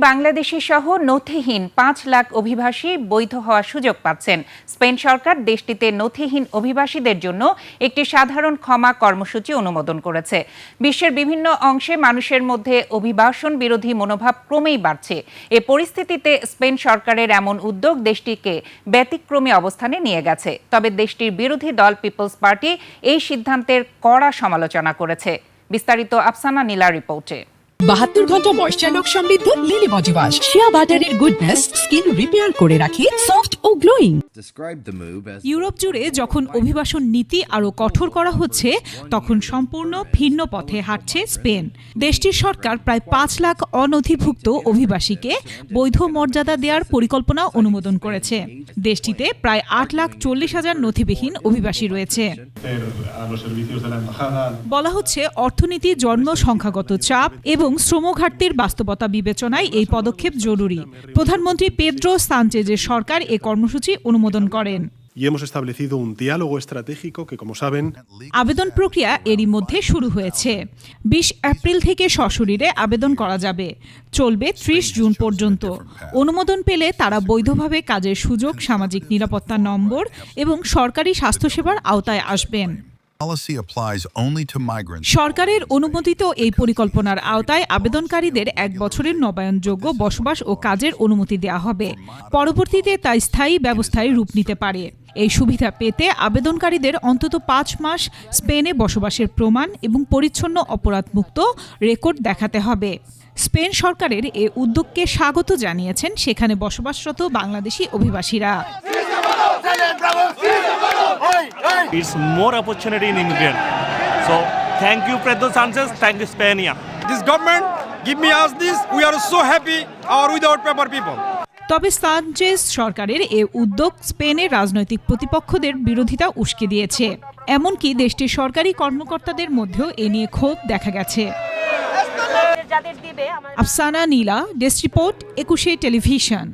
বাংলাদেশি সহ নথিহীন ৫ লাখ অভিবাসী বৈধ হওয়ার সুযোগ পাচ্ছেন। স্পেন সরকার দেশটিতে নথিহীন অভিবাসীদের জন্য একটি সাধারণ ক্ষমা কর্মসূচি অনুমোদন করেছে। বিশ্বের বিভিন্ন অংশে মানুষের মধ্যে অভিবাসন বিরোধী মনোভাব ক্রমেই বাড়ছে। এ পরিস্থিতিতে স্পেন সরকারের এমন উদ্যোগ দেশটিকে ব্যতিক্রমী অবস্থানে নিয়ে গেছে। তবে দেশটির বিরোধী দল পিপলস পার্টি এই সিদ্ধান্তের কড়া সমালোচনা করেছে। বিস্তারিত আফসানা নীলার রিপোর্টে। 72 ঘন্টা ময়েশ্চার লক সমৃদ্ধ লিলি বডি ওয়াশ শিয়া বাটারের গুডনেস স্কিন রিপেয়ার করে রাখে সফট ও গ্লোয়িং। ইউরোপ জুড়ে যখন অভিবাসন নীতি আরও কঠোর করা হচ্ছে, তখন সম্পূর্ণ ভিন্ন পথে হাঁটছে স্পেন। দেশটির সরকার প্রায় ৫ লাখ অনধিভুক্ত অভিবাসীকে বৈধ মর্যাদা দেওয়ার পরিকল্পনা অনুমোদন করেছে। দেশটিতে প্রায় 8,40,000 নথিবিহীন অভিবাসী রয়েছে। বলা হচ্ছে অর্থনীতি, জনসংখ্যাগত চাপ এবং শ্রম ঘাটতির বাস্তবতা বিবেচনায় এই পদক্ষেপ জরুরি। প্রধানমন্ত্রী পেদ্রো সানচেজের সরকার এ কর্মসূচি অনুমোদন করেন। আবেদন প্রক্রিয়া এরই মধ্যে শুরু হয়েছে। 20 এপ্রিল থেকে সশরীরে আবেদন করা যাবে, চলবে 30 জুন পর্যন্ত। অনুমোদন পেলে তারা বৈধভাবে কাজের সুযোগ, সামাজিক নিরাপত্তা নম্বর এবং সরকারি স্বাস্থ্যসেবার আওতায় আসবেন। সরকারের অনুমোদিত এই পরিকল্পনার আওতায় আবেদনকারীদের 1 বছরের নবায়নযোগ্য বসবাস ও কাজের অনুমতি দেওয়া হবে। পরবর্তীতে তা স্থায়ী ব্যবস্থায় রূপ নিতে পারে। এই সুবিধা পেতে আবেদনকারীদের অন্তত 5 মাস স্পেনে বসবাসের প্রমাণ এবং পরিচ্ছন্ন অপরাধমুক্ত রেকর্ড দেখাতে হবে। স্পেন সরকারের এ উদ্যোগকে স্বাগত জানিয়েছেন সেখানে বসবাসরত Bangladeshi অভিবাসীরা। It's more opportunity in immigrant. So thank you, Pedro Sanchez. Thank you, Spain. This government give me us this. We are so happy. Our without paper people. তবে সানচেজ সরকারের এ উদ্যোগ স্পেনের রাজনৈতিক প্রতিপক্ষদের বিরোধিতা উস্কে দিয়েছে। এমনকি দেশটির সরকারি কর্মকর্তাদের মধ্যেও এ নিয়ে ক্ষোভ দেখা গেছে। আফসানা নীলা, ডেস্ক রিপোর্ট, 21 টেলিভিশন।